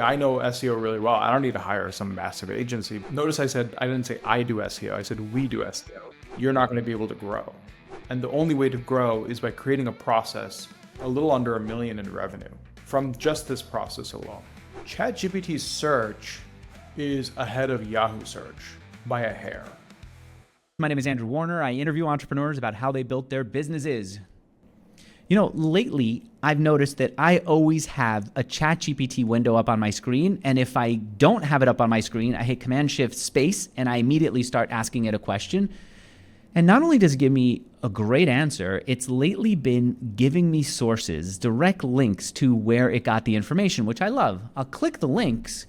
I know SEO really well. I don't need to hire some massive agency. Notice I didn't say I do SEO. I said we do SEO. You're not going to be able to grow. And the only way to grow is by creating a process a little under $1 million in revenue from just this process alone. ChatGPT search is ahead of Yahoo search by a hair. My name is Andrew Warner. I interview entrepreneurs about how they built their businesses. You know, lately, I've noticed that I always have a ChatGPT window up on my screen, and if I don't have it up on my screen, I hit Command-Shift-Space, and I immediately start asking it a question. And not only does it give me a great answer, it's lately been giving me sources, direct links to where it got the information, which I love. I'll click the links,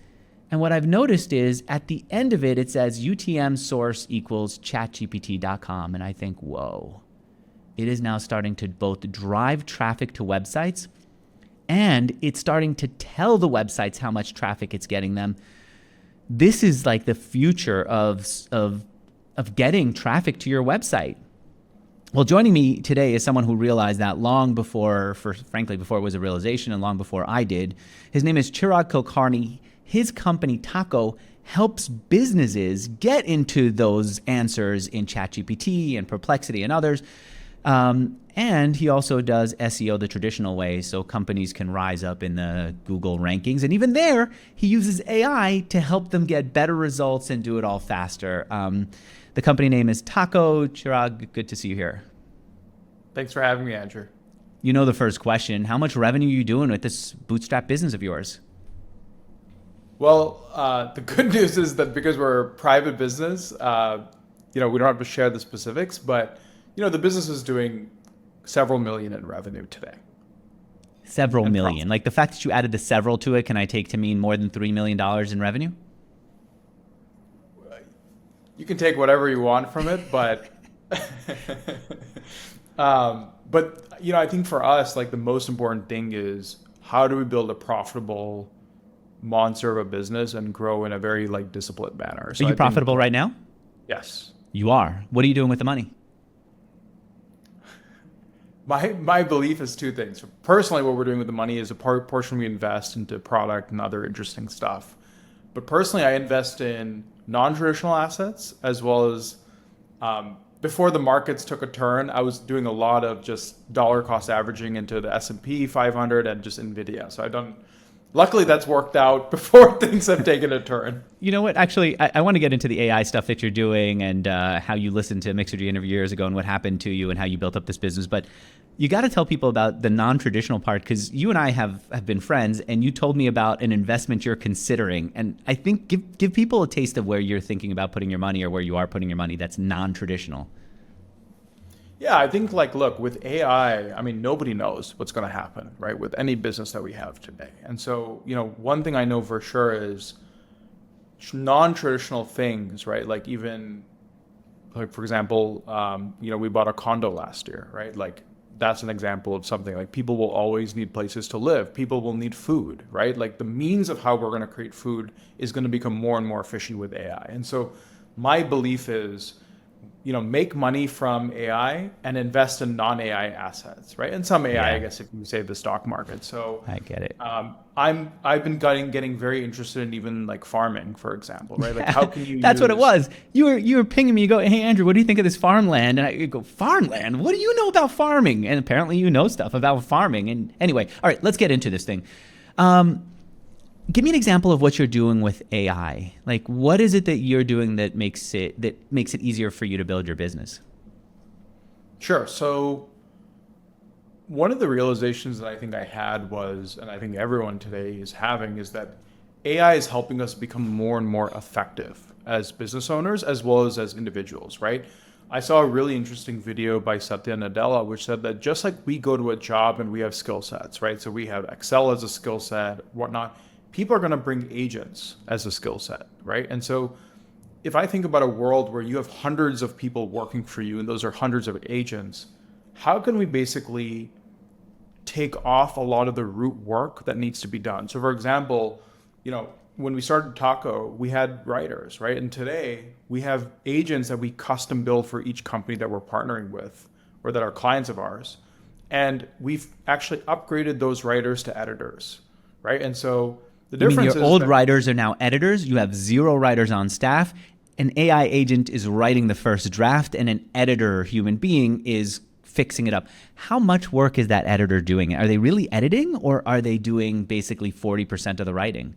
and what I've noticed is at the end of it, it says UTM source equals chatgpt.com, and I think, whoa. It is now starting to both drive traffic to websites, and it's starting to tell the websites how much traffic it's getting them. This is like the future of getting traffic to your website. Well, joining me today is someone who realized that long before, frankly, before it was a realization and long before I did. His name is Chirag Kulkarni. His company, Taco, helps businesses get into those answers in ChatGPT and Perplexity and others. And he also does SEO the traditional way, so companies can rise up in the Google rankings. And even there, he uses AI to help them get better results and do it all faster. The company name is Taco. Chirag, good to see you here. Thanks for having me, Andrew. You know the first question. How much revenue are you doing with this bootstrap business of yours? Well, the good news is that because we're a private business, we don't have to share the specifics, but the business is doing several million in revenue today. Several million. Like the fact that you added the several to it, can I take to mean more than $3 million in revenue? You can take whatever you want from it, but I think for us, like the most important thing is how do we build a profitable monster of a business and grow in a very disciplined manner. So are you profitable right now? Yes. You are. What are you doing with the money? My belief is two things. Personally, what we're doing with the money is a portion we invest into product and other interesting stuff. But personally, I invest in non-traditional assets as well as before the markets took a turn, I was doing a lot of just dollar cost averaging into the S&P 500 and just NVIDIA. So luckily that's worked out before things have taken a turn. You know what? Actually, I want to get into the AI stuff that you're doing and how you listened to Mixergy interview years ago and what happened to you and how you built up this business. But you got to tell people about the non-traditional part because you and I have been friends and you told me about an investment you're considering. And I think give people a taste of where you're thinking about putting your money or where you are putting your money that's non-traditional. Yeah, I think look, with AI, I mean, nobody knows what's going to happen, right? With any business that we have today. And so, one thing I know for sure is non-traditional things, right? For example, we bought a condo last year, right? That's an example of something people will always need places to live. People will need food, right? The means of how we're going to create food is going to become more and more efficient with AI. And so my belief is, make money from AI and invest in non-AI assets, right? And some AI, yeah. I guess if you say the stock market. So I get it. I've been getting very interested in even farming, for example, right? How can you That's what it was. You were pinging me, you go, hey Andrew, what do you think of this farmland? And I go, farmland? What do you know about farming? And apparently you know stuff about farming. And anyway, all right, let's get into this thing. Give me an example of what you're doing with AI. What is it that you're doing that makes it easier for you to build your business? Sure. So one of the realizations that I think I had was, and I think everyone today is having, is that AI is helping us become more and more effective as business owners as well as individuals, right? I saw a really interesting video by Satya Nadella, which said that just like we go to a job and we have skill sets, right? So we have Excel as a skill set, whatnot. People are going to bring agents as a skill set, right? And so if I think about a world where you have hundreds of people working for you and those are hundreds of agents, how can we basically take off a lot of the root work that needs to be done? So for example, when we started Taco, we had writers, right? And today we have agents that we custom build for each company that we're partnering with or that are clients of ours. And we've actually upgraded those writers to editors, right? And so The You mean difference your is old that writers are now editors? You have zero writers on staff. An AI agent is writing the first draft, and an editor, human being, is fixing it up. How much work is that editor doing? Are they really editing, or are they doing basically 40% of the writing?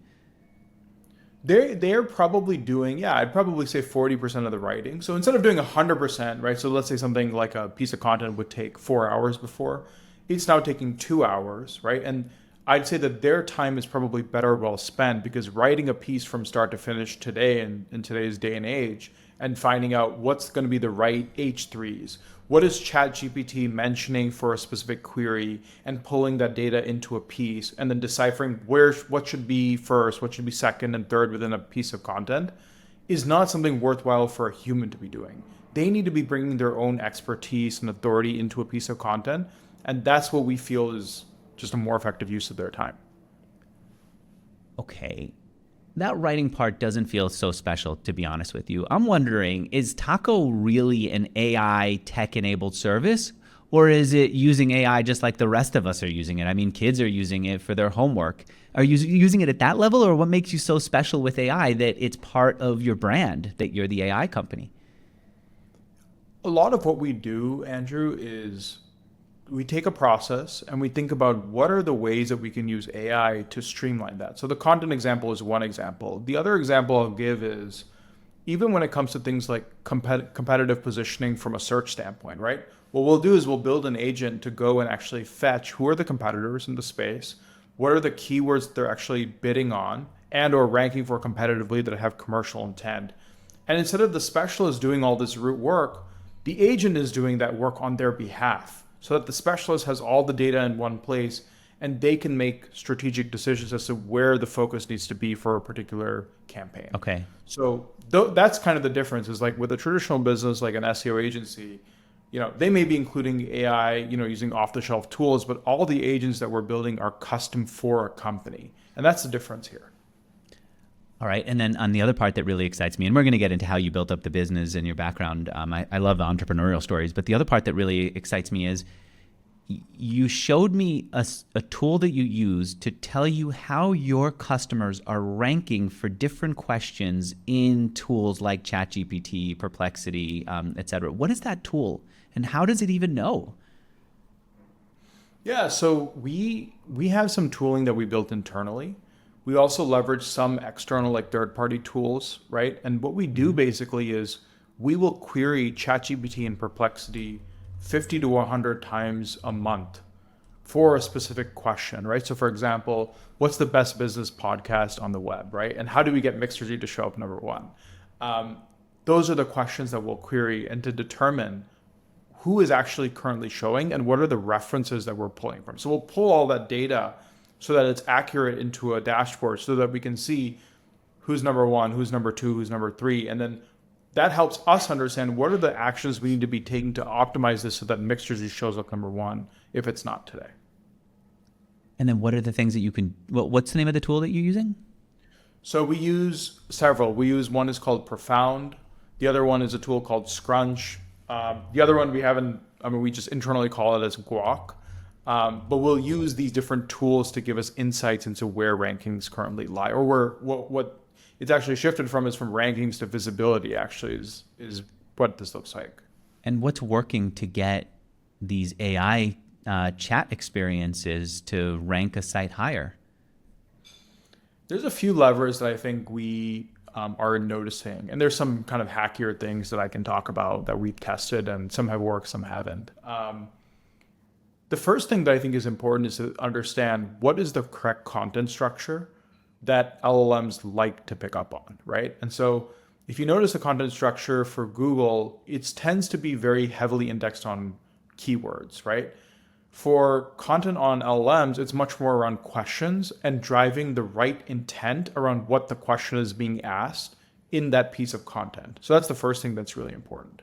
they're probably doing, yeah, I'd probably say 40% of the writing. So instead of doing 100%, right? So let's say something like a piece of content would take 4 hours before, it's now taking 2 hours, right? And I'd say that their time is probably better well spent, because writing a piece from start to finish today in today's day and age, and finding out what's going to be the right H3s. What is ChatGPT mentioning for a specific query, and pulling that data into a piece, and then deciphering what should be first, what should be second and third within a piece of content, is not something worthwhile for a human to be doing. They need to be bringing their own expertise and authority into a piece of content, and that's what we feel is just a more effective use of their time. Okay. That writing part doesn't feel so special, to be honest with you. I'm wondering, is Taco really an AI tech enabled service? Or is it using AI just like the rest of us are using it? I mean, kids are using it for their homework. Are you using it at that level? Or what makes you so special with AI that it's part of your brand, that you're the AI company? A lot of what we do, Andrew, is we take a process and we think about what are the ways that we can use AI to streamline that. So the content example is one example. The other example I'll give is even when it comes to things like competitive positioning from a search standpoint, right? What we'll do is we'll build an agent to go and actually fetch who are the competitors in the space, what are the keywords they're actually bidding on and or ranking for competitively that have commercial intent. And instead of the specialist doing all this root work, the agent is doing that work on their behalf, so that the specialist has all the data in one place and they can make strategic decisions as to where the focus needs to be for a particular campaign. Okay. So that's kind of the difference, is like with a traditional business like an SEO agency, they may be including AI, using off the shelf tools, but all the agents that we're building are custom for a company. And that's the difference here. All right. And then on the other part that really excites me, and we're going to get into how you built up the business and your background. I love entrepreneurial stories, but the other part that really excites me is you showed me a tool that you use to tell you how your customers are ranking for different questions in tools like ChatGPT, Perplexity, et cetera. What is that tool, and how does it even know? Yeah, so we have some tooling that we built internally. We also leverage some external, like third-party tools, right? And what we do basically is we will query ChatGPT and Perplexity 50 to 100 times a month for a specific question, right? So for example, what's the best business podcast on the web, right? And how do we get Mixergy to show up number one? Those are the questions that we'll query, and to determine who is actually currently showing and what are the references that we're pulling from. So we'll pull all that data so that it's accurate into a dashboard, so that we can see who's number one, who's number two, who's number three. And then that helps us understand what are the actions we need to be taking to optimize this so that Mixergy shows up number one if it's not today. And then what are the things that you can, what's the name of the tool that you're using? So we use several. We use, one is called Profound. The other one is a tool called Scrunch. The other one we just internally call it as Guac. But we'll use these different tools to give us insights into where rankings currently lie, or where what it's actually shifted from is from rankings to visibility. Actually, is what this looks like. And what's working to get these AI chat experiences to rank a site higher? There's a few levers that I think we are noticing, and there's some kind of hackier things that I can talk about that we've tested, and some have worked, some haven't. The first thing that I think is important is to understand what is the correct content structure that LLMs like to pick up on, right? And so if you notice the content structure for Google, it tends to be very heavily indexed on keywords, right? For content on LLMs, it's much more around questions and driving the right intent around what the question is being asked in that piece of content. So that's the first thing that's really important.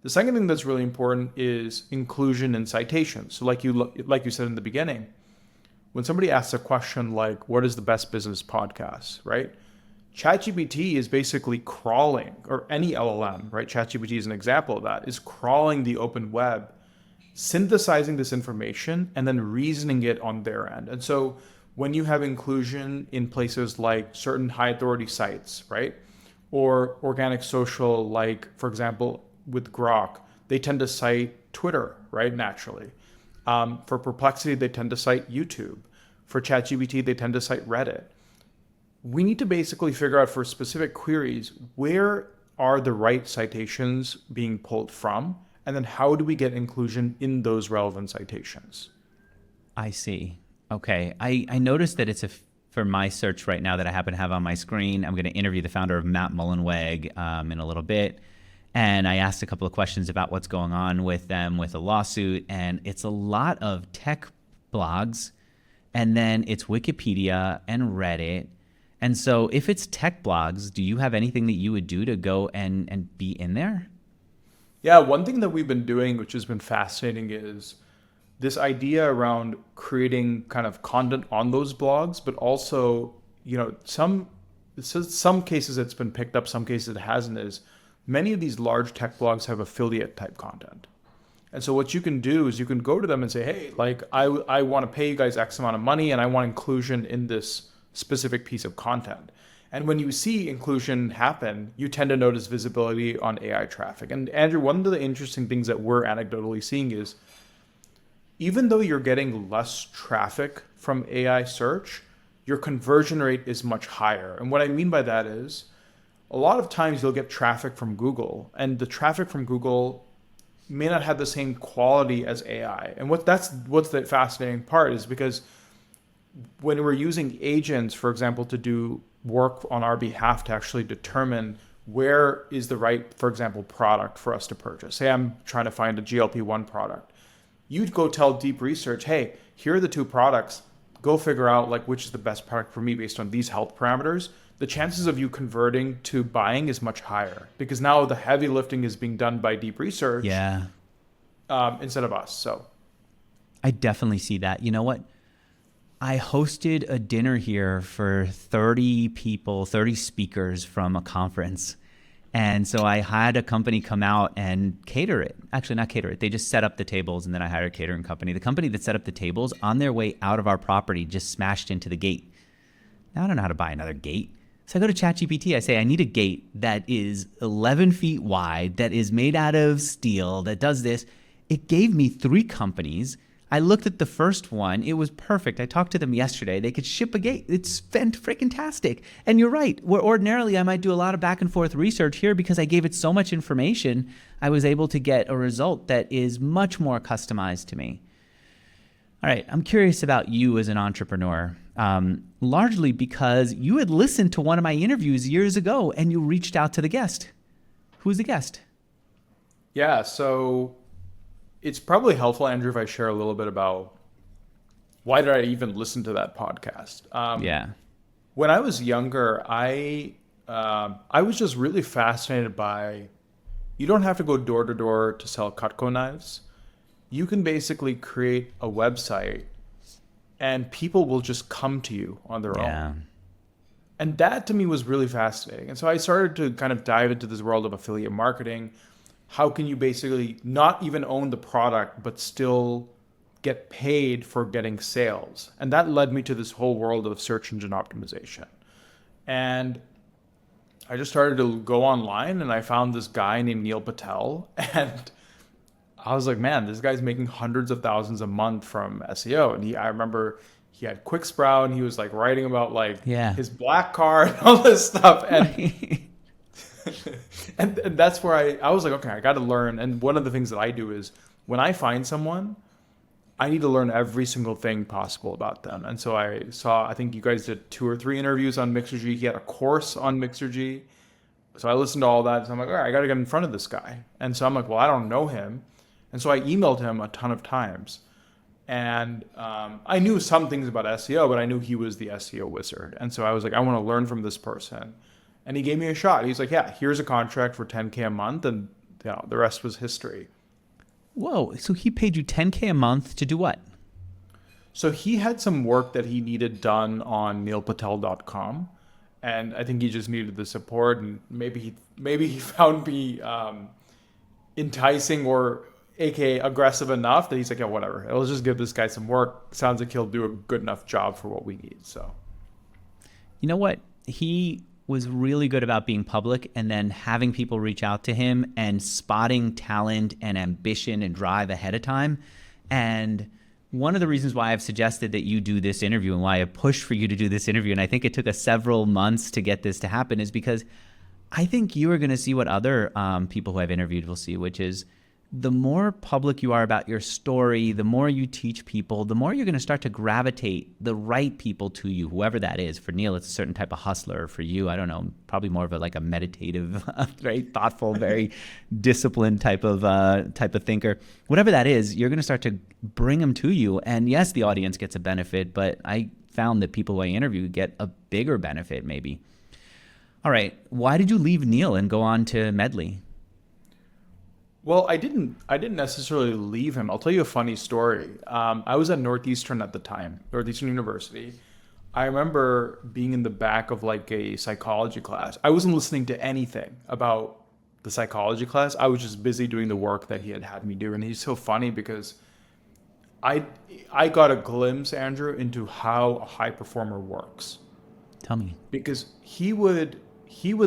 The second thing that's really important is inclusion and citations. So like you said in the beginning, when somebody asks a question like, what is the best business podcast, right? ChatGPT is basically crawling, or any LLM, right? ChatGPT is an example of that, is crawling the open web, synthesizing this information, and then reasoning it on their end. And so when you have inclusion in places like certain high authority sites, right? Or organic social, like, for example, with Grok, they tend to cite Twitter, right? Naturally. For Perplexity, they tend to cite YouTube. For ChatGPT, they tend to cite Reddit. We need to basically figure out for specific queries, where are the right citations being pulled from? And then how do we get inclusion in those relevant citations? I see. Okay. I noticed that for my search right now that I happen to have on my screen, I'm going to interview the founder of Matt Mullenweg in a little bit. And I asked a couple of questions about what's going on with them with a lawsuit. And it's a lot of tech blogs, and then it's Wikipedia and Reddit. And so if it's tech blogs, do you have anything that you would do to go and be in there? Yeah, one thing that we've been doing, which has been fascinating, is this idea around creating kind of content on those blogs, but also, some cases it's been picked up, some cases it hasn't, is many of these large tech blogs have affiliate type content. And so what you can do is you can go to them and say, hey, like I want to pay you guys X amount of money and I want inclusion in this specific piece of content. And when you see inclusion happen, you tend to notice visibility on AI traffic. And Andrew, one of the interesting things that we're anecdotally seeing is even though you're getting less traffic from AI search, your conversion rate is much higher. And what I mean by that is a lot of times you'll get traffic from Google, and the traffic from Google may not have the same quality as AI. And what's the fascinating part is because when we're using agents, for example, to do work on our behalf to actually determine where is the right, for example, product for us to purchase. Say I'm trying to find a GLP-1 product. You'd go tell deep research, hey, here are the two products. Go figure out like which is the best product for me based on these health parameters. The chances of you converting to buying is much higher because now the heavy lifting is being done by deep research instead of us. So I definitely see that. You know what? I hosted a dinner here for 30 people, 30 speakers from a conference. And so I had a company come out and cater it. Actually, not cater it. They just set up the tables, and then I hired a catering company. The company that set up the tables, on their way out of our property, just smashed into the gate. Now I don't know how to buy another gate. So I go to ChatGPT. I say, I need a gate that is 11 feet wide, that is made out of steel, that does this. It gave me 3 companies. I looked at the first one. It was perfect. I talked to them yesterday. They could ship a gate. It's freaking-tastic. And you're right. Where ordinarily I might do a lot of back and forth research, here, because I gave it so much information, I was able to get a result that is much more customized to me. All right. I'm curious about you as an entrepreneur, largely because you had listened to one of my interviews years ago and you reached out to the guest. Who's the guest? yeah, so it's probably helpful, Andrew, if I share a little bit about why did I even listen to that podcast. Yeah. When I was younger, I was just really fascinated by, you don't have to go door to door to sell Cutco knives. You can basically create a website and people will just come to you on their own. And that to me was really fascinating. And so I started to kind of dive into this world of affiliate marketing. How can you basically not even own the product, but still get paid for getting sales? And that led me to this whole world of search engine optimization. And I just started to go online and I found this guy named Neil Patel. And I was like, man, this guy's making hundreds of thousands a month from SEO. And I remember he had QuickSprout and he was like writing about like his black card and all this stuff. And and that's where I was like, okay, I got to learn. And one of the things that I do is when I find someone, I need to learn every single thing possible about them. And so I think you guys did 2 or 3 interviews on Mixergy. He had a course on Mixergy. So I listened to all that. So I'm like, all right, I got to get in front of this guy. And so I'm like, well, I don't know him. And so I emailed him a ton of times. And I knew some things about SEO, but I knew he was the SEO wizard. And so I was like, I want to learn from this person. And he gave me a shot. He's like, yeah, here's a contract for $10K a month. And the rest was history. Whoa. So he paid you $10K a month to do what? So he had some work that he needed done on neilpatel.com. And I think he just needed the support. And maybe he found me enticing or aka aggressive enough that he's like, yeah, whatever. It'll just give this guy some work. Sounds like he'll do a good enough job for what we need. So, You know what? He was really good about being public and then having people reach out to him and spotting talent and ambition and drive ahead of time. And one of the reasons why I've suggested that you do this interview and why I pushed for you to do this interview, and I think it took us several months to get this to happen, is because I think you are going to see what other people who I've interviewed will see, which is the more public you are about your story, the more you teach people, the more you're going to start to gravitate the right people to you, whoever that is. For Neil, it's a certain type of hustler. For you, I don't know, probably more of a meditative, very thoughtful, very disciplined type of thinker. Whatever that is, you're going to start to bring them to you. And yes, the audience gets a benefit, but I found that people who I interview get a bigger benefit maybe. All right, why did you leave Neil and go on to Medley? well, I didn't necessarily leave him. I'll tell you a funny story. I was at Northeastern at the time, Northeastern University. I remember being in the back of like a psychology class. I wasn't listening to anything about the psychology class. I was just busy doing the work that he had me do. And he's so funny because I I got a glimpse, Andrew, into how a high performer works. Tell me. Because he would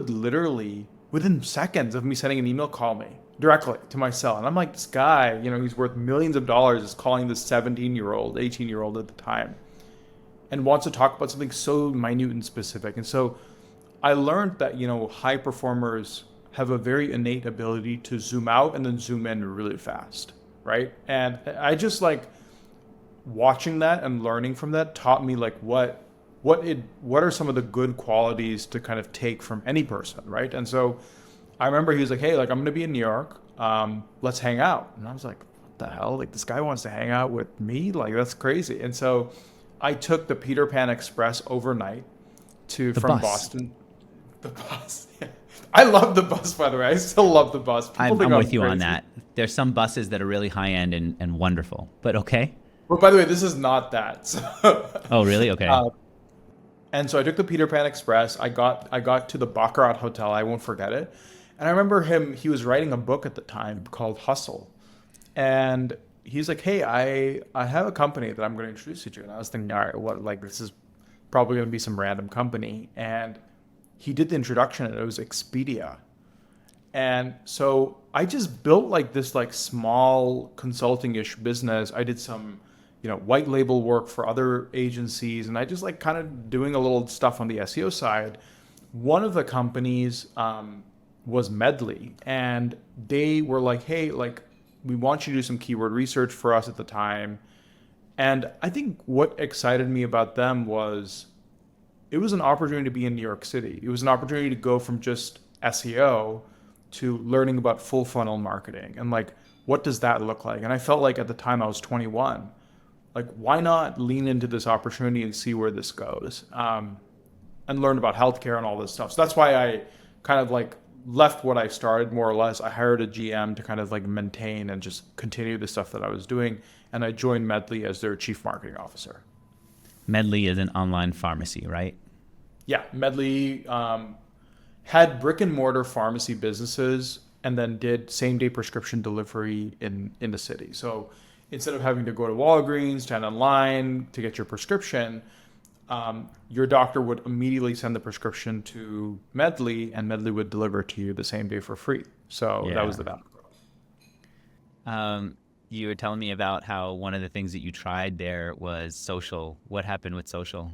literally within seconds of me sending an email call me directly to my cell, and I'm like, this guy, he's worth millions of dollars, is calling this 17-year-old 18-year-old at the time and wants to talk about something so minute and specific. And so I learned that high performers have a very innate ability to zoom out and then zoom in really fast, right? And I just like watching that and learning from that taught me like what are some of the good qualities to kind of take from any person, right? And so I remember he was like, hey, like I'm gonna be in New York, let's hang out. And I was like, what the hell? Like this guy wants to hang out with me? Like that's crazy. And so I took the Peter Pan Express overnight from Bus. Boston. The bus. Yeah. I love the bus, by the way. I still love the bus. I'm with you on that. There's some buses that are really high end and wonderful, but okay. But by the way, this is not that. So, Oh, really? Okay. and so I took the Peter Pan Express. I got to the Baccarat Hotel. I won't forget it. And I remember he was writing a book at the time called Hustle. And he's like, hey, I have a company that I'm going to introduce you to. And I was thinking, all right, what, like this is probably going to be some random company. And he did the introduction and it was Expedia. And so I just built like this like small consulting-ish business. I did some, white label work for other agencies, and I just like kind of doing a little stuff on the SEO side. One of the companies was Medley, and they were like, hey, like we want you to do some keyword research for us at the time. And I think what excited me about them was it was an opportunity to be in New York City. It was an opportunity to go from just SEO to learning about full funnel marketing and like, what does that look like? And I felt like at the time I was 21, like, why not lean into this opportunity and see where this goes, and learn about healthcare and all this stuff. So that's why I kind of like left what I started more or less. I hired a GM to kind of like maintain and just continue the stuff that I was doing. And I joined Medley as their chief marketing officer. Medley is an online pharmacy, right? Yeah, Medley had brick and mortar pharmacy businesses and then did same day prescription delivery in the city. So instead of having to go to Walgreens, stand online to get your prescription, your doctor would immediately send the prescription to Medley, and Medley would deliver it to you the same day for free. So that was the value. You were telling me about how one of the things that you tried there was social. What happened with social?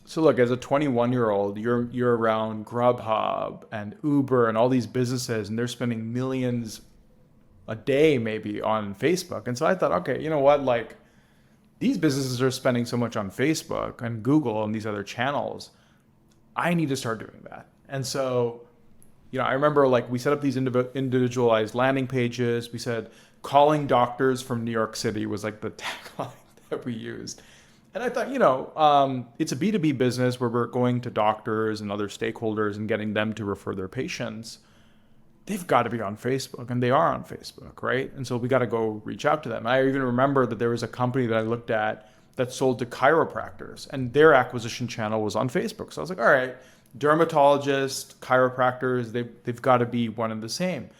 So look, as a 21-year-old, you're around Grubhub and Uber and all these businesses, and they're spending millions a day maybe on Facebook. And so I thought, okay, you know what? Like these businesses are spending so much on Facebook and Google and these other channels. I need to start doing that. And so, I remember like we set up these individualized landing pages. We said calling doctors from New York City was like the tagline that we used. And I thought, it's a B2B business where we're going to doctors and other stakeholders and getting them to refer their patients. They've got to be on Facebook, and they are on Facebook, right? And so we got to go reach out to them. I even remember that there was a company that I looked at that sold to chiropractors, and their acquisition channel was on Facebook. So I was like, all right, dermatologists, chiropractors, they've got to be one and the same.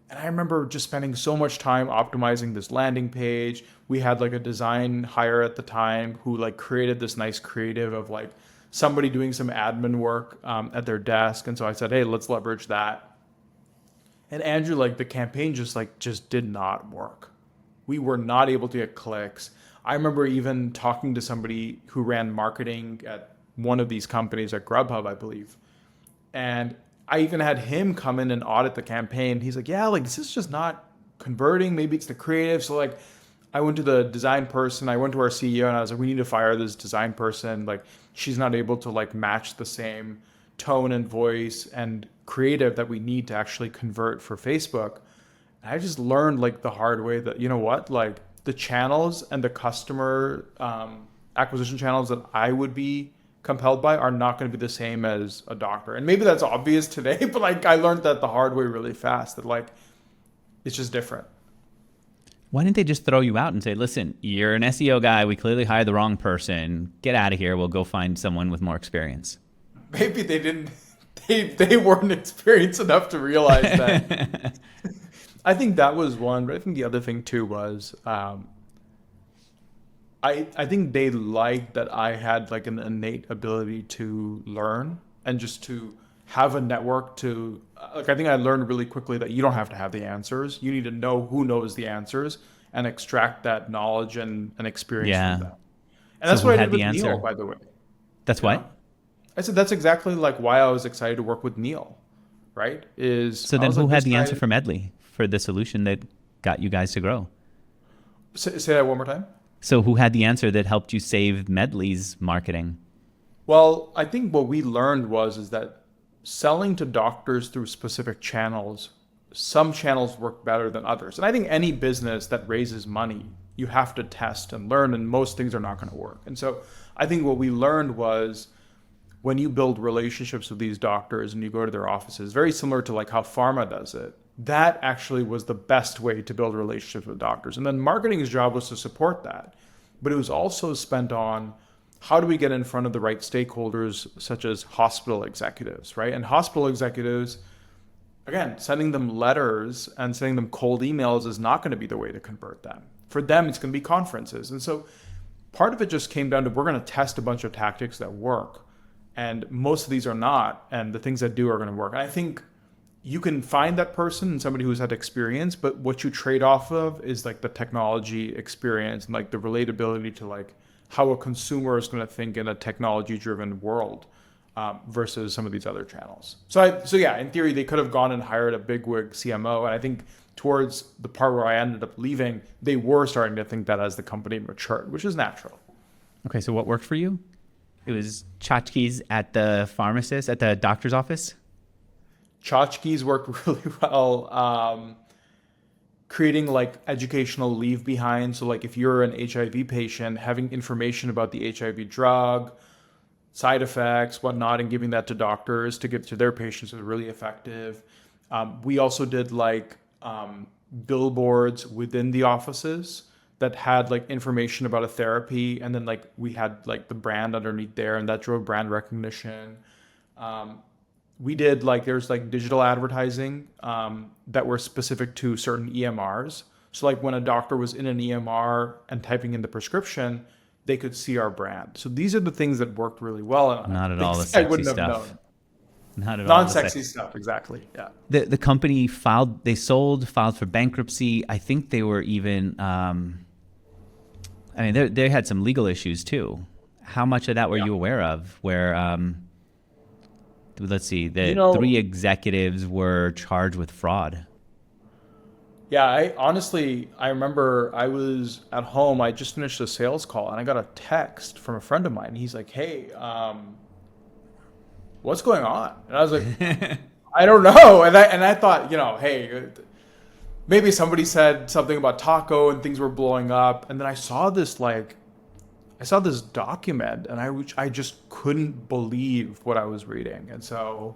And I remember just spending so much time optimizing this landing page. We had like a design hire at the time who like created this nice creative of like somebody doing some admin work at their desk. And so I said, hey, let's leverage that. And Andrew, like the campaign just did not work. We were not able to get clicks. I remember even talking to somebody who ran marketing at one of these companies at Grubhub, I believe. And I even had him come in and audit the campaign. He's like, yeah, like this is just not converting. Maybe it's the creative. So like I went to the design person, I went to our CEO and I was like, we need to fire this design person. Like she's not able to like match the same tone and voice and creative that we need to actually convert for Facebook. And I just learned like the hard way that, you know what, like the channels and the customer acquisition channels that I would be compelled by are not going to be the same as a doctor. And maybe that's obvious today, but like I learned that the hard way really fast, that like it's just different. Why didn't they just throw you out and say, listen, you're an SEO guy. We clearly hired the wrong person. Get out of here. We'll go find someone with more experience. Maybe they didn't, they weren't experienced enough to realize that. I think that was one, but I think the other thing too was I think they liked that I had like an innate ability to learn and just to have a network to like I think I learned really quickly that you don't have to have the answers. You need to know who knows the answers and extract that knowledge and experience Yeah. from them. And So that's who what I had did with the Neil, answer? by the way. That's You know? what? I said that's exactly like why I was excited to work with Neil, right? Is So I then was who like, had this the guy, answer for Medley for the solution that got you guys to grow? say that one more time. So who had the answer that helped you save Medley's marketing? Well, I think what we learned was is that selling to doctors through specific channels, some channels work better than others. And I think any business that raises money, you have to test and learn, and most things are not going to work. And so I think what we learned was when you build relationships with these doctors and you go to their offices, very similar to like how pharma does it, that actually was the best way to build relationships with doctors. And then marketing's job was to support that. But it was also spent on how do we get in front of the right stakeholders, such as hospital executives, right? And hospital executives, again, sending them letters and sending them cold emails is not going to be the way to convert them. For them, it's going to be conferences. And so part of it just came down to we're going to test a bunch of tactics that work. And most of these are not. And the things that do are going to work. And I think you can find that person and somebody who's had experience, but what you trade off of is like the technology experience and like the relatability to like how a consumer is going to think in a technology driven world versus some of these other channels. So yeah, in theory, they could have gone and hired a bigwig CMO. And I think towards the part where I ended up leaving, they were starting to think that as the company matured, which is natural. Okay, so what worked for you? It was tchotchkes at the pharmacist, at the doctor's office? Tchotchkes worked really well. Creating like educational leave behind. So like if you're an HIV patient, having information about the HIV drug, side effects, whatnot, and giving that to doctors to give to their patients was really effective. We also did like billboards within the offices that had like information about a therapy, and then like we had like the brand underneath there, and that drove brand recognition. We did like there's like digital advertising that were specific to certain EMRs. So like when a doctor was in an EMR and typing in the prescription, they could see our brand. So these are the things that worked really well. And Not at all the I sexy wouldn't have stuff. known. Not at all the Non-sexy stuff, exactly. Yeah. The company filed, filed for bankruptcy. I think they were even, I mean, they had some legal issues too. How much of that were you aware of? Where, let's see, the three executives were charged with fraud. Yeah, I remember I was at home. I just finished a sales call and I got a text from a friend of mine. He's like, "Hey, what's going on?" And I was like, "I don't know." And I thought, hey, maybe somebody said something about taco and things were blowing up. And then I saw this document and I just couldn't believe what I was reading. And so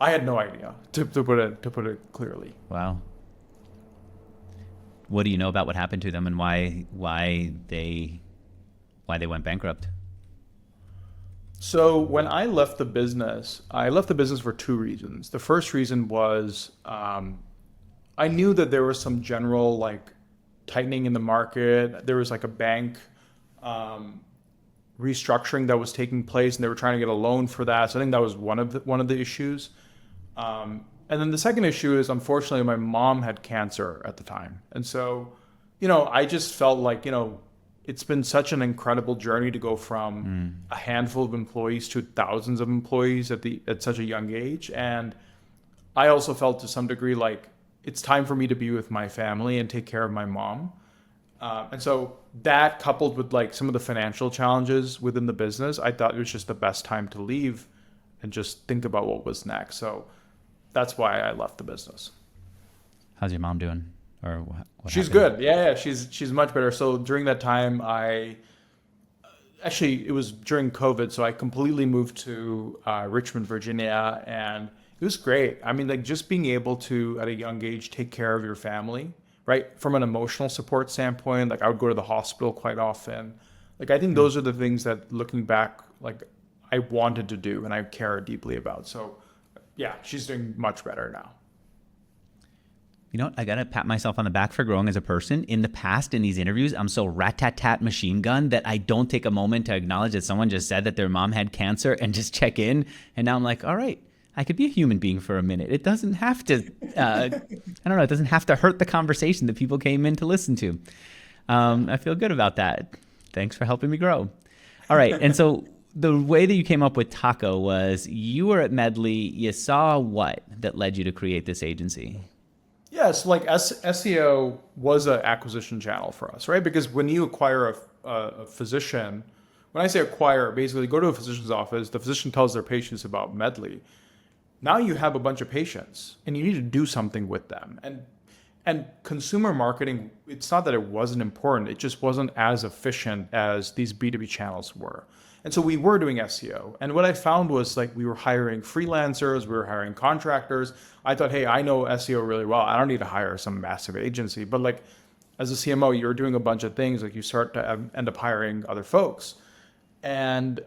I had no idea to put it clearly. Wow. What do you know about what happened to them and why they went bankrupt? So when I left the business for two reasons. The first reason was I knew that there was some general like tightening in the market. There was like a bank um, restructuring that was taking place, and they were trying to get a loan for that. So I think that was one of the issues. And then the second issue is, unfortunately, my mom had cancer at the time, and so I just felt like it's been such an incredible journey to go from a handful of employees to thousands of employees at such a young age. And I also felt to some degree like it's time for me to be with my family and take care of my mom. And so that coupled with like some of the financial challenges within the business, I thought it was just the best time to leave and just think about what was next. So that's why I left the business. How's your mom doing? Or what She's happened? good. Yeah, she's much better. So during that time, it was during COVID, so I completely moved to Richmond, Virginia, and it was great. I mean, like just being able to at a young age take care of your family, right? From an emotional support standpoint, like I would go to the hospital quite often. Like I think those are the things that looking back, like I wanted to do and I care deeply about. So yeah, she's doing much better now. You know what? I gotta pat myself on the back for growing as a person. In the past, in these interviews, I'm so rat-tat-tat machine gun that I don't take a moment to acknowledge that someone just said that their mom had cancer and just check in. And now I'm like, all right, I could be a human being for a minute. It doesn't have to, I don't know, it doesn't have to hurt the conversation that people came in to listen to. I feel good about that. Thanks for helping me grow. All right, and so the way that you came up with Taco was you were at Medley, you saw what that led you to create this agency? Yeah, so like SEO was an acquisition channel for us, right? Because when you acquire a physician, when I say acquire, basically go to a physician's office, the physician tells their patients about Medley. Now you have a bunch of patients and you need to do something with them. And consumer marketing, it's not that it wasn't important, it just wasn't as efficient as these B2B channels were. And so we were doing SEO. And what I found was like we were hiring freelancers, we were hiring contractors. I thought, hey, I know SEO really well. I don't need to hire some massive agency. But like as a CMO, you're doing a bunch of things, like you start to end up hiring other folks. And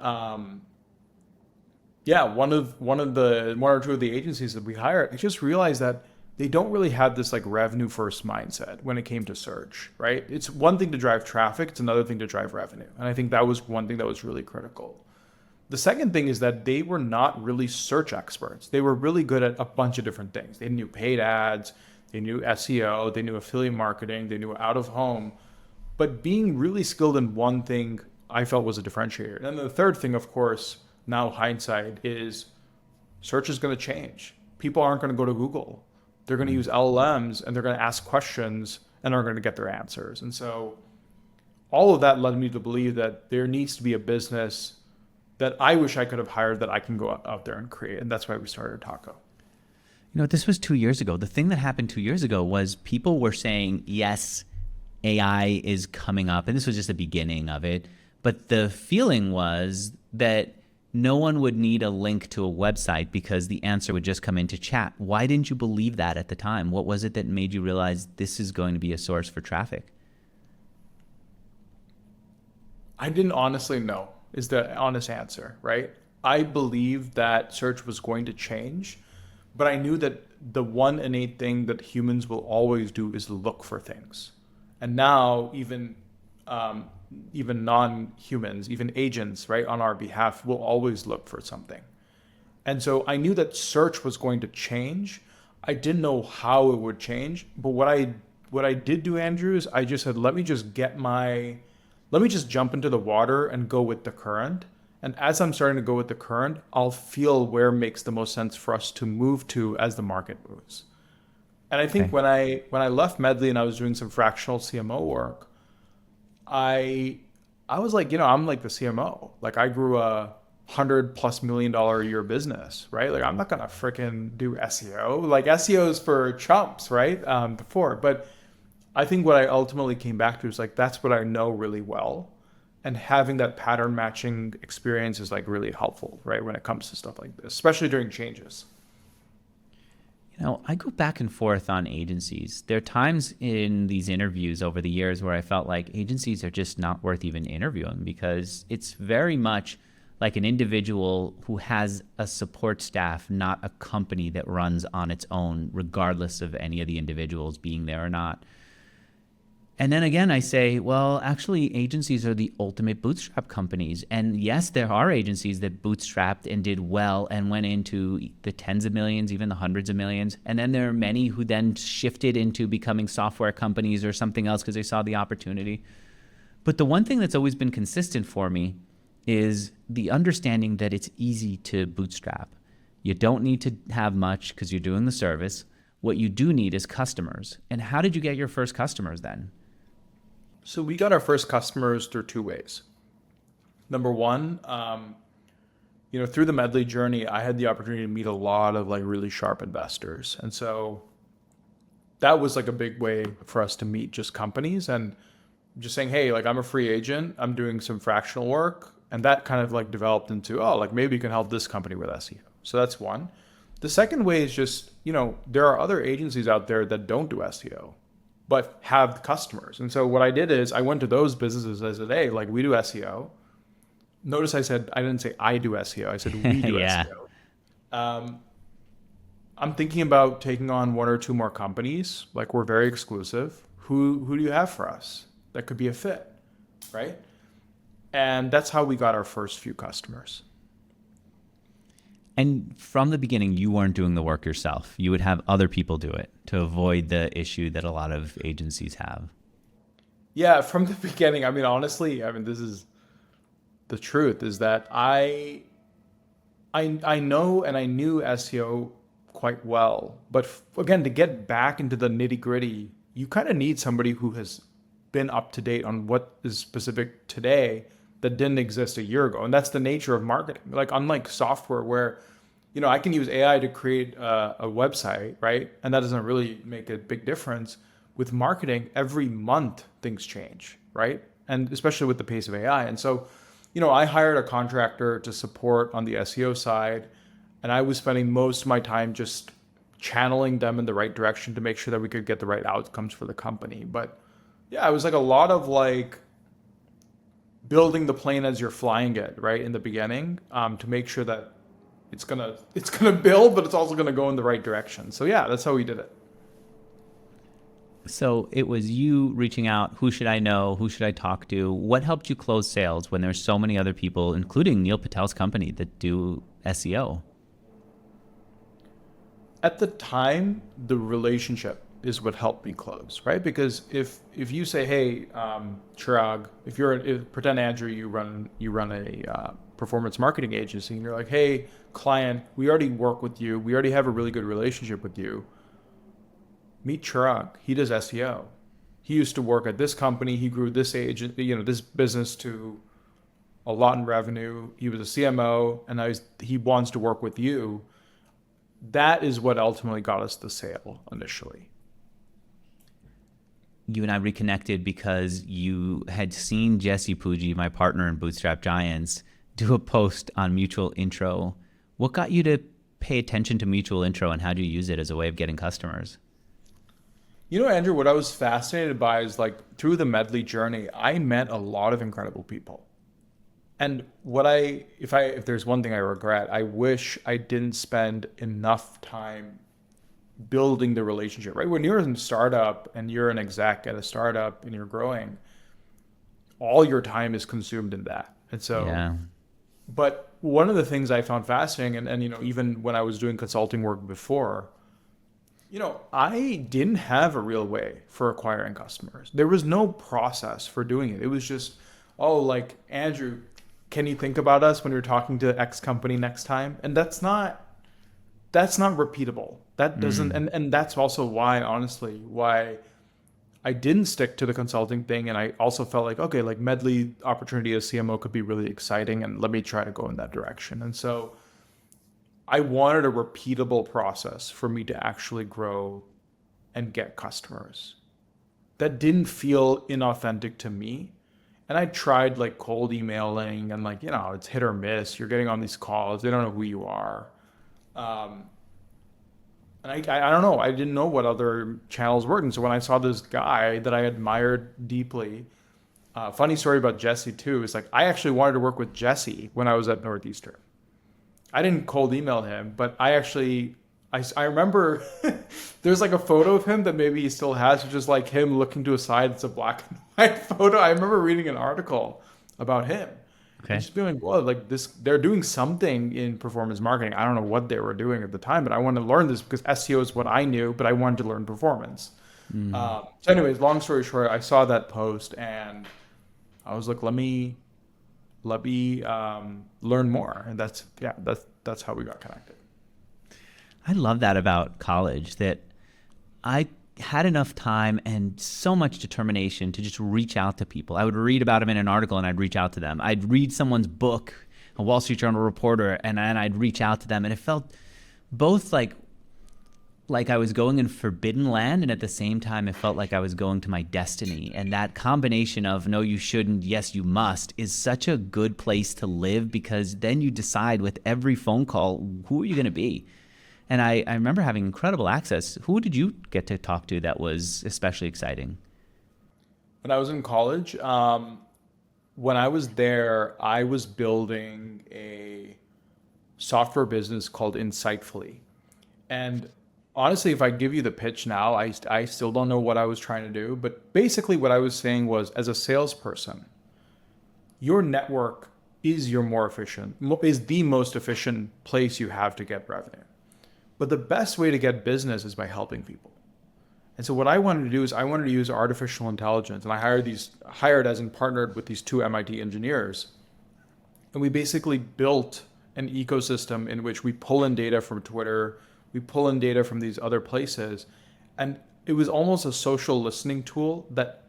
yeah, one or two of the agencies that we hired, I just realized that they don't really have this like revenue first mindset when it came to search, right? It's one thing to drive traffic, it's another thing to drive revenue. And I think that was one thing that was really critical. The second thing is that they were not really search experts. They were really good at a bunch of different things. They knew paid ads, they knew SEO, they knew affiliate marketing, they knew out of home. But being really skilled in one thing, I felt was a differentiator. And then the third thing, of course, now hindsight, is search is going to change. People aren't going to go to Google. They're going to use LLMs and they're going to ask questions and are going to get their answers. And so all of that led me to believe that there needs to be a business that I wish I could have hired that I can go out there and create. And that's why we started Taco. You know, this was 2 years ago. The thing that happened 2 years ago was people were saying, yes, AI is coming up, and this was just the beginning of it. But the feeling was that no one would need a link to a website because the answer would just come into chat. Why didn't you believe that at the time? What was it that made you realize this is going to be a source for traffic? I didn't honestly know, is the honest answer, right? I believed that search was going to change, but I knew that the one innate thing that humans will always do is look for things. And now even non-humans, even agents, right, on our behalf will always look for something. And so I knew that search was going to change. I didn't know how it would change, but what I did do, Andrew, is I just said, let me just jump into the water and go with the current. And as I'm starting to go with the current, I'll feel where makes the most sense for us to move to as the market moves. And I think Okay. when I left Medley and I was doing some fractional CMO work, I I was like, I'm like the CMO. Like I grew a $100+ million a year business, right? Like I'm not gonna freaking do SEO. Like SEO is for chumps, right? Before, but I think what I ultimately came back to is like that's what I know really well, and having that pattern matching experience is like really helpful, right? When it comes to stuff like this, especially during changes. You know, I go back and forth on agencies. There are times in these interviews over the years where I felt like agencies are just not worth even interviewing because it's very much like an individual who has a support staff, not a company that runs on its own, regardless of any of the individuals being there or not. And then again, I say, well, actually, agencies are the ultimate bootstrap companies. And yes, there are agencies that bootstrapped and did well and went into the tens of millions, even the hundreds of millions. And then there are many who then shifted into becoming software companies or something else because they saw the opportunity. But the one thing that's always been consistent for me is the understanding that it's easy to bootstrap. You don't need to have much because you're doing the service. What you do need is customers. And how did you get your first customers then? So we got our first customers through two ways. Number one, through the Medley journey, I had the opportunity to meet a lot of like really sharp investors. And so that was like a big way for us to meet just companies and just saying, hey, like I'm a free agent, I'm doing some fractional work. And that kind of like developed into, oh, like maybe you can help this company with SEO. So that's one. The second way is just, there are other agencies out there that don't do SEO, but have customers. And so what I did is I went to those businesses and I said, hey, like we do SEO. Notice I didn't say I do SEO. I said we do Yeah. SEO. I'm thinking about taking on one or two more companies. Like we're very exclusive. Who do you have for us that could be a fit, right? And that's how we got our first few customers. And from the beginning, you weren't doing the work yourself. You would have other people do it to avoid the issue that a lot of agencies have. Yeah, from the beginning. I mean, honestly, this is the truth is that I know and I knew SEO quite well, but again, to get back into the nitty gritty, you kind of need somebody who has been up to date on what is specific today that didn't exist a year ago, and that's the nature of marketing. Like unlike software, where I can use AI to create a website, right, and that doesn't really make a big difference. With marketing, every month things change, right, and especially with the pace of AI, and so. I hired a contractor to support on the SEO side, and I was spending most of my time just channeling them in the right direction to make sure that we could get the right outcomes for the company. But yeah, it was like a lot of like building the plane as you're flying it, right, in the beginning, to make sure that it's gonna build, but it's also gonna go in the right direction. So yeah, that's how we did it. So it was you reaching out, who should I know? Who should I talk to? What helped you close sales when there's so many other people, including Neil Patel's company, that do SEO? At the time, the relationship is what helped me close, right? Because if you say, hey, Chirag, if pretend Andrew, you run a performance marketing agency, and you're like, hey, client, we already work with you, we already have a really good relationship with you. Meet Chirag. He does SEO. He used to work at this company. He grew this this business to a lot in revenue. He was a CMO, and now he wants to work with you. That is what ultimately got us the sale initially. You and I reconnected because you had seen Jesse Pujji, my partner in Bootstrap Giants, do a post on Mutual Intro. What got you to pay attention to Mutual Intro, and how do you use it as a way of getting customers? Andrew, what I was fascinated by is like through the Medley journey, I met a lot of incredible people. And if there's one thing I regret, I wish I didn't spend enough time building the relationship, right? When you're in a startup and you're an exec at a startup and you're growing, all your time is consumed in that. And so, Yeah. but one of the things I found fascinating, and even when I was doing consulting work before, I didn't have a real way for acquiring customers. There was no process for doing it. It was just, oh, like, Andrew, can you think about us when you're talking to X company next time? And that's not repeatable. That doesn't, and that's also honestly, why I didn't stick to the consulting thing. And I also felt like, okay, like Medley opportunity as CMO could be really exciting, and let me try to go in that direction. And so I wanted a repeatable process for me to actually grow and get customers. That didn't feel inauthentic to me. And I tried like cold emailing, and like, it's hit or miss. You're getting on these calls, they don't know who you are. And I don't know, I didn't know what other channels worked. And so when I saw this guy that I admired deeply Funny story about Jesse too is like I actually wanted to work with Jesse when I was at Northeastern. I didn't cold email him, but I remember there's like a photo of him that maybe he still has, which is like him looking to a side. It's a black and white photo. I remember reading an article about him and Okay. just being like, well, like this, they're doing something in performance marketing. I don't know what they were doing at the time, but I wanted to learn this because SEO is what I knew, but I wanted to learn performance. Mm. So anyways, long story short, I saw that post and I was like, let me learn more, and that's how we got connected. I love that about college, that I had enough time and so much determination to just reach out to people. I would read about them in an article and I'd reach out to them. I'd read someone's book, a Wall Street Journal reporter, and then I'd reach out to them. And it felt both like I was going in forbidden land, and at the same time it felt like I was going to my destiny. And that combination of no you shouldn't, yes you must, is such a good place to live, because then you decide with every phone call who are you going to be. And I remember having incredible access. Who did you get to talk to that was especially exciting? When I was in college, when I was there, I was building a software business called Insightfully. And honestly, if I give you the pitch now, I still don't know what I was trying to do. But basically, what I was saying was, as a salesperson, your network is is the most efficient place you have to get revenue. But the best way to get business is by helping people. And so what I wanted to do is I wanted to use artificial intelligence, and I hired as in partnered with these two MIT engineers, and we basically built an ecosystem in which we pull in data from Twitter, we pull in data from these other places, and it was almost a social listening tool that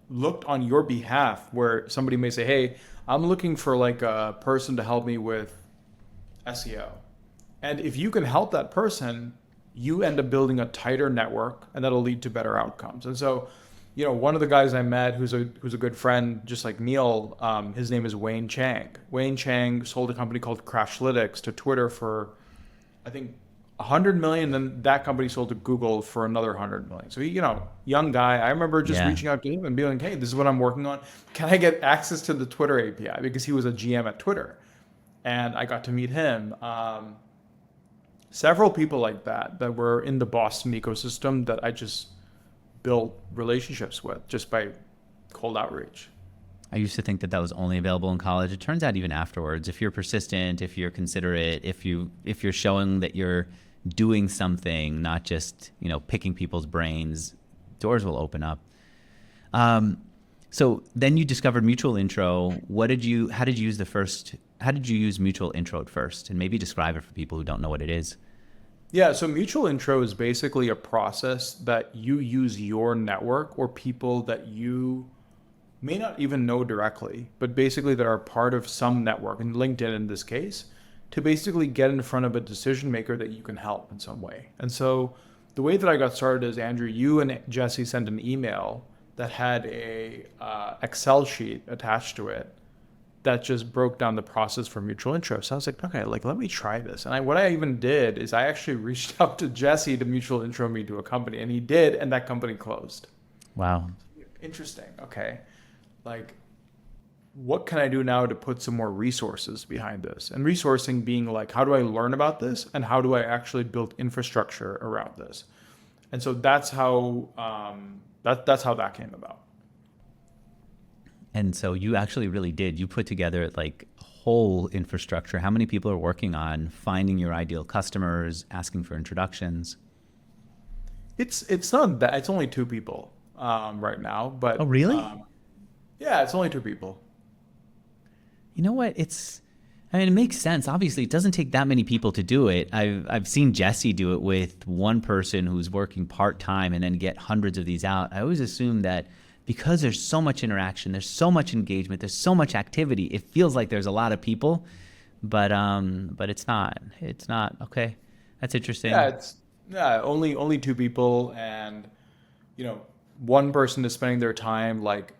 looked on your behalf, where somebody may say, "Hey, I'm looking for like a person to help me with SEO." And if you can help that person, you end up building a tighter network, and that'll lead to better outcomes. And so, one of the guys I met who's a good friend, just like Neil, his name is Wayne Chang. Wayne Chang sold a company called Crashlytics to Twitter for, I think, 100 million. Then that company sold to Google for another 100 million. So young guy. I remember just Yeah. reaching out to him and being like, "Hey, this is what I'm working on. Can I get access to the Twitter API?" Because he was a GM at Twitter, and I got to meet him. Several people like that were in the Boston ecosystem that I just built relationships with just by cold outreach. I used to think that that was only available in college. It turns out even afterwards, if you're persistent, if you're considerate, if you're showing that you're doing something, not just picking people's brains, doors will open up. So then you discovered Mutual Intro. How did you use Mutual Intro at first? And maybe describe it for people who don't know what it is. Yeah, so mutual intro is basically a process that you use your network or people that you may not even know directly, but basically that are part of some network, and LinkedIn in this case, to basically get in front of a decision maker that you can help in some way. And so the way that I got started is, Andrew, you and Jesse sent an email that had a Excel sheet attached to it that just broke down the process for mutual intro. So I was like, okay, let me try this. And what I even did is I actually reached out to Jesse to mutual intro me to a company, and he did, and that company closed. Wow. Interesting. Okay. What can I do now to put some more resources behind this? And resourcing being like, how do I learn about this? And how do I actually build infrastructure around this? And so that's how that's how that came about. And so you actually really did. You put together like whole infrastructure. How many people are working on finding your ideal customers, asking for introductions? It's not that, it's only two people right now, Oh, but really? yeah, it's only two people. You know what? I mean, it makes sense. Obviously, it doesn't take that many people to do it. I've seen Jesse do it with one person who's working part-time and then get hundreds of these out. I always assume that because there's so much interaction, there's so much engagement, there's so much activity, it feels like there's a lot of people, but it's not. It's not. Okay. That's Yeah, interesting. it's yeah, only two people, and you know, one person is spending their time like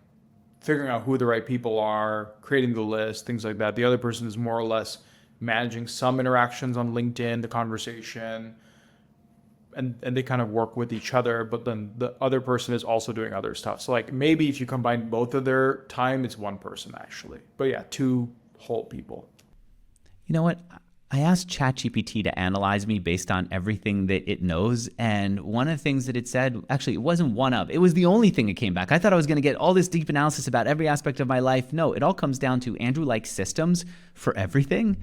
figuring out who the right people are, creating the list, things like that. The other person is more or less managing some interactions on LinkedIn, the conversation, and they kind of work with each other, but then the other person is also doing other stuff. So like maybe if you combine both of their time, it's one person actually. But yeah, two whole people. You know what? I asked ChatGPT to analyze me based on everything that it knows. And one of the things that it said, actually, it wasn't one of, it was the only thing that came back. I thought I was going to get all this deep analysis about every aspect of my life. No, it all comes down to Andrew likes systems for everything.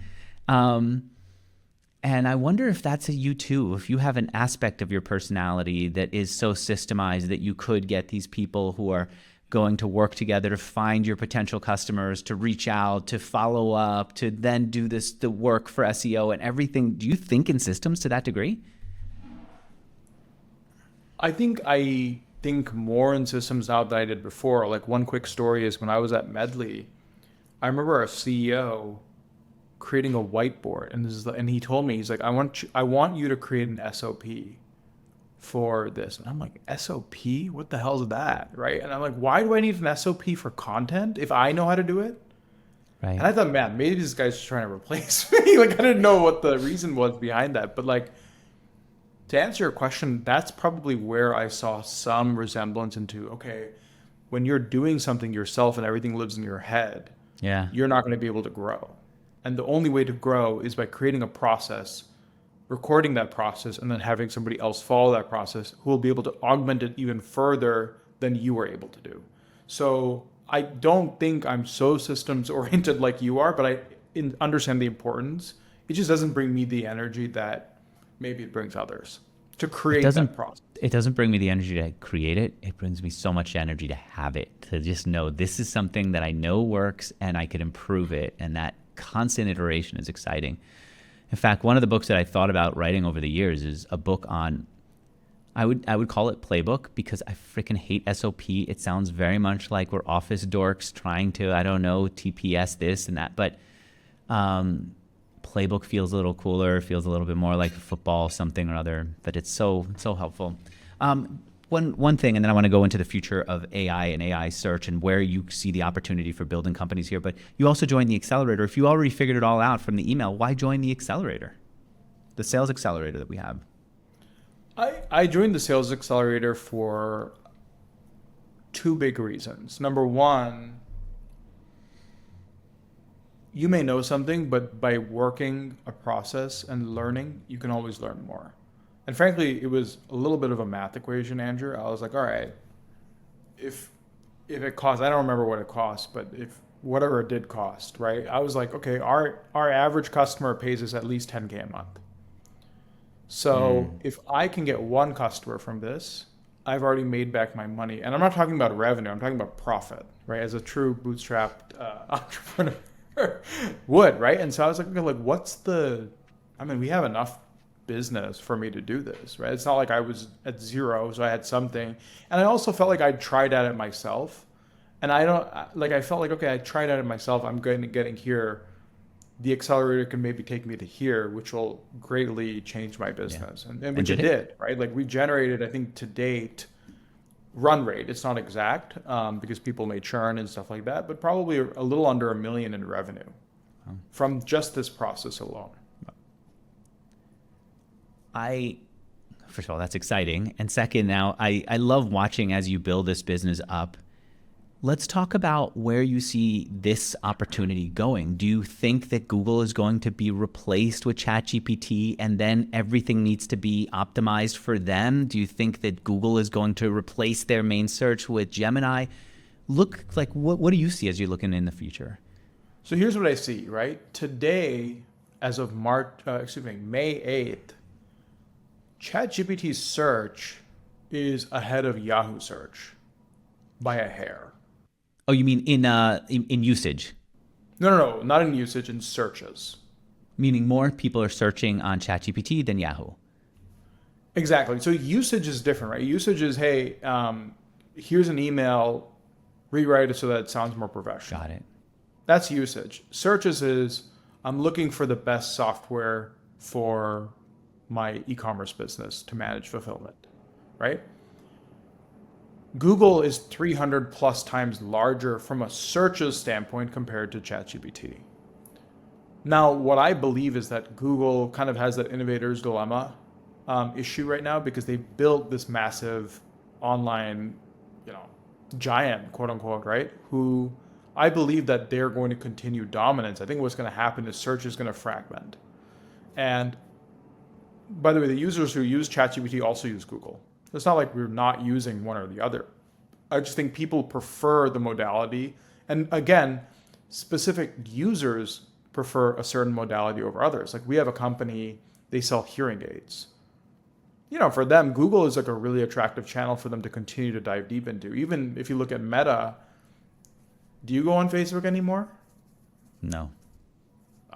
And I wonder if that's a you too, if you have an aspect of your personality that is so systemized that you could get these people who are going to work together to find your potential customers, to reach out, to follow up, to then do the work for SEO and everything. Do you think in systems to that degree? I think more in systems now than I did before. Like one quick story is when I was at Medley, I remember our CEO creating a whiteboard, and he told me, he's like, I want you to create an SOP for this. And I'm like, SOP? What the hell is that? Right? And I'm like, why do I need an SOP for content if I know how to do it? Right. And I thought, man, maybe this guy's just trying to replace me. Like, I didn't know what the reason was behind that. But like, to answer your question, that's probably where I saw some resemblance into, okay, when you're doing something yourself and everything lives in your head, Yeah. you're not going to be able to grow. And the only way to grow is by creating a process, recording that process, and then having somebody else follow that process who will be able to augment it even further than you were able to do. So I don't think I'm so systems oriented like you are, but understand the importance. It just doesn't bring me the energy that maybe it brings others to create that process. It doesn't bring me the energy to create it. It brings me so much energy to have it, to just know this is something that I know works and I could improve it. And that constant iteration is exciting. In fact, one of the books that I thought about writing over the years is a book on, I would call it playbook, because I freaking hate SOP. It sounds very much like we're office dorks trying to, I don't know, TPS this and that. But playbook feels a little cooler, feels a little bit more like football, something or other. But it's so helpful. One thing, and then I want to go into the future of AI and AI search and where you see the opportunity for building companies here. But you also joined the Accelerator. If you already figured it all out from the email, why join the Accelerator, the Sales Accelerator that we have? I joined the Sales Accelerator for two big reasons. Number one, you may know something, but by working a process and learning, you can always learn more. And frankly, it was a little bit of a math equation, Andrew. I was like, all right, if it costs, I don't remember what it cost, but if whatever it did cost, right? I was like, okay, our average customer pays us at least 10K a month. So if I can get one customer from this, I've already made back my money. And I'm not talking about revenue, I'm talking about profit, right? As a true bootstrapped entrepreneur would, right? And so I was like, okay, we have enough business for me to do this, right? It's not like I was at zero, so I had something. And I also felt like I tried at it myself. And I felt like, okay, I tried at it myself. I'm getting here. The accelerator can maybe take me to here, which will greatly change my business. Yeah. And which it did, right? Like we generated, I think to date, run rate, it's not exact because people may churn and stuff like that, but probably a little under $1 million in revenue from just this process alone. First of all, that's exciting. And second, now I love watching as you build this business up. Let's talk about where you see this opportunity going. Do you think that Google is going to be replaced with ChatGPT and then everything needs to be optimized for them? Do you think that Google is going to replace their main search with Gemini? What do you see as you're looking in the future? So here's what I see, right? Today, as of May 8th, ChatGPT's search is ahead of Yahoo search by a hair. Oh, you mean in usage? No, not in usage, in searches. Meaning more people are searching on ChatGPT than Yahoo. Exactly. So usage is different, right? Usage is, hey, here's an email, rewrite it so that it sounds more professional. Got it. That's usage. Searches is, I'm looking for the best software for my e-commerce business to manage fulfillment, right? Google is 300 plus times larger from a searches standpoint compared to ChatGPT. Now, what I believe is that Google kind of has that innovator's dilemma issue right now because they built this massive online, giant, quote unquote, right? Who I believe that they're going to continue dominance. I think what's going to happen is search is going to fragment. And by the way, the users who use ChatGPT also use Google. It's not like we're not using one or the other. I just think people prefer the modality. And again, specific users prefer a certain modality over others. Like we have a company, they sell hearing aids. For them, Google is like a really attractive channel for them to continue to dive deep into. Even if you look at Meta, do you go on Facebook anymore? No.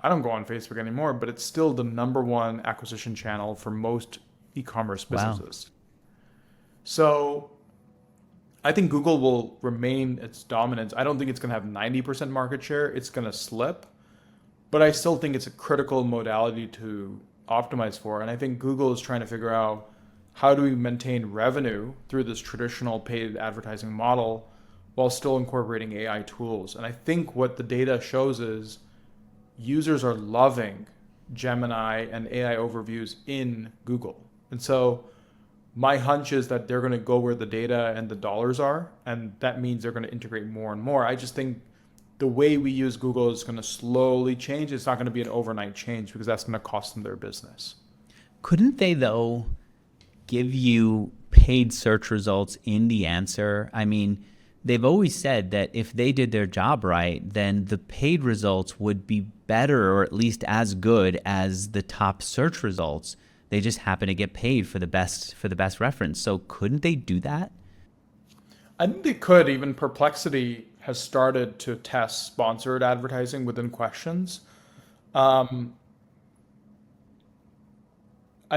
I don't go on Facebook anymore, but it's still the number one acquisition channel for most e-commerce businesses. Wow. So I think Google will remain its dominance. I don't think it's going to have 90% market share. It's going to slip, but I still think it's a critical modality to optimize for. And I think Google is trying to figure out how do we maintain revenue through this traditional paid advertising model while still incorporating AI tools. And I think what the data shows is users are loving Gemini and AI overviews in Google. And so my hunch is that they're going to go where the data and the dollars are, and that means they're going to integrate more and more. I just think the way we use Google is going to slowly change. It's not going to be an overnight change because that's going to cost them their business. Couldn't they, though, give you paid search results in the answer? I mean, they've always said that if they did their job right, then the paid results would be better or at least as good as the top search results. They just happen to get paid for the best reference. So couldn't they do that? I think they could. Even Perplexity has started to test sponsored advertising within questions. I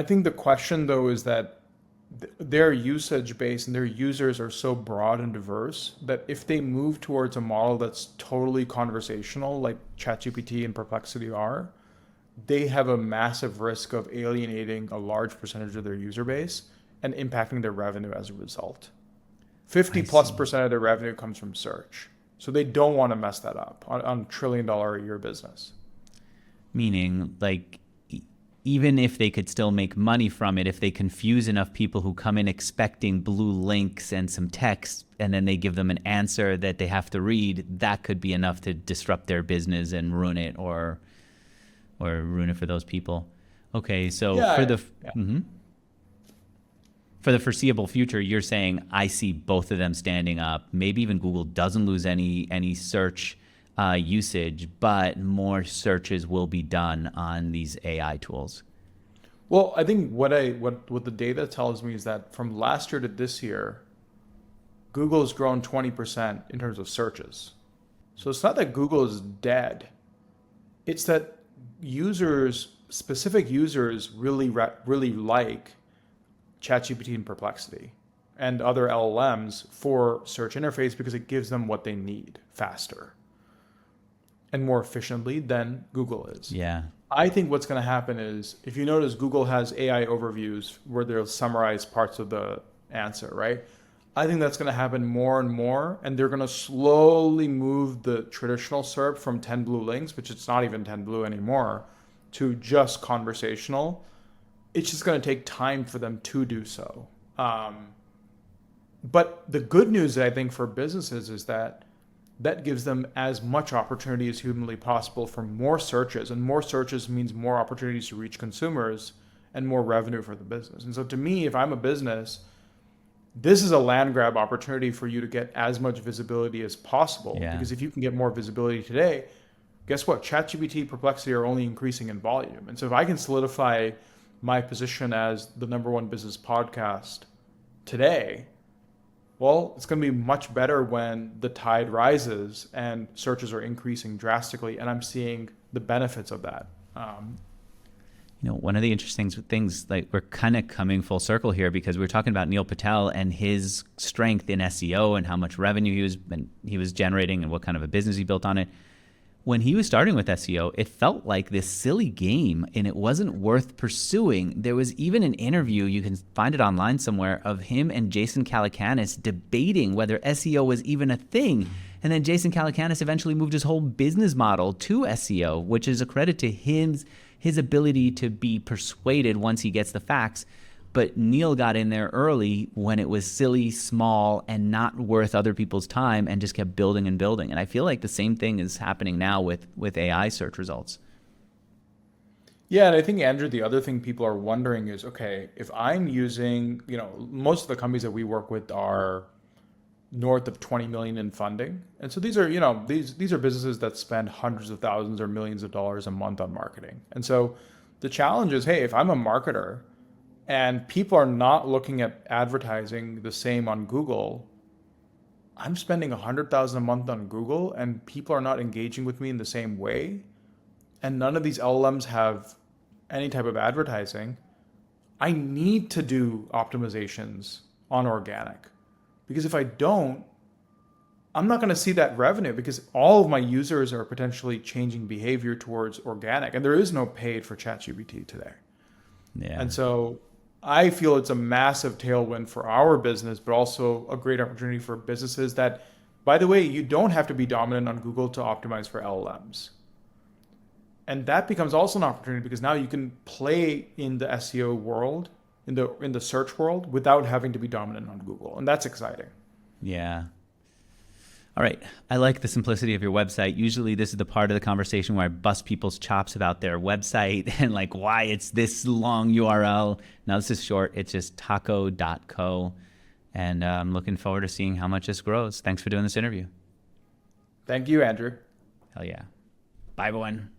think the question, though, is that their usage base and their users are so broad and diverse that if they move towards a model that's totally conversational, like ChatGPT and Perplexity are, they have a massive risk of alienating a large percentage of their user base and impacting their revenue as a result. 50+% of their revenue comes from search. So they don't want to mess that up on $1 trillion a year business. Meaning, like, even if they could still make money from it, if they confuse enough people who come in expecting blue links and some text, and then they give them an answer that they have to read, that could be enough to disrupt their business and ruin it or ruin it for those people. Okay, so for the foreseeable future, you're saying I see both of them standing up. Maybe even Google doesn't lose any search usage, but more searches will be done on these AI tools. Well, I think what the data tells me is that from last year to this year, Google has grown 20% in terms of searches. So it's not that Google is dead. It's that specific users really like ChatGPT and Perplexity and other LLMs for search interface because it gives them what they need faster and more efficiently than Google is. Yeah. I think what's going to happen is, if you notice, Google has AI overviews where they'll summarize parts of the answer, right? I think that's going to happen more and more, and they're going to slowly move the traditional SERP from 10 blue links, which it's not even 10 blue anymore, to just conversational. It's just going to take time for them to do so. But the good news, I think, for businesses is that gives them as much opportunity as humanly possible for more searches, and more searches means more opportunities to reach consumers and more revenue for the business. And so to me, if I'm a business, this is a land grab opportunity for you to get as much visibility as possible. Yeah. Because if you can get more visibility today, guess what? ChatGPT, Perplexity are only increasing in volume. And so if I can solidify my position as the number one business podcast today, well, it's going to be much better when the tide rises and searches are increasing drastically, and I'm seeing the benefits of that. One of the interesting things, like, we're kind of coming full circle here because we're talking about Neil Patel and his strength in SEO and how much revenue he was generating and what kind of a business he built on it. When he was starting with SEO, it felt like this silly game and it wasn't worth pursuing. There was even an interview, you can find it online somewhere, of him and Jason Calacanis debating whether SEO was even a thing. And then Jason Calacanis eventually moved his whole business model to SEO, which is a credit to his his ability to be persuaded once he gets the facts. But Neil got in there early when it was silly, small, and not worth other people's time, and just kept building and building. And I feel like the same thing is happening now with AI search results. Yeah, and I think, Andrew, the other thing people are wondering is, okay, if I'm using, most of the companies that we work with are north of 20 million in funding. And so these are, these are businesses that spend hundreds of thousands or millions of dollars a month on marketing. And so the challenge is, hey, if I'm a marketer and people are not looking at advertising the same on Google, I'm spending 100,000 a month on Google and people are not engaging with me in the same way, and none of these LLMs have any type of advertising. I need to do optimizations on organic, because if I don't, I'm not going to see that revenue, because all of my users are potentially changing behavior towards organic, and there is no paid for ChatGPT today. Yeah. And so I feel it's a massive tailwind for our business, but also a great opportunity for businesses that, by the way, you don't have to be dominant on Google to optimize for LLMs. And that becomes also an opportunity, because now you can play in the SEO world, in the search world, without having to be dominant on Google. And that's exciting. Yeah. All right. I like the simplicity of your website. Usually this is the part of the conversation where I bust people's chops about their website and like why it's this long URL. Now this is short. It's just taco.co. And I'm looking forward to seeing how much this grows. Thanks for doing this interview. Thank you, Andrew. Hell yeah. Bye, everyone.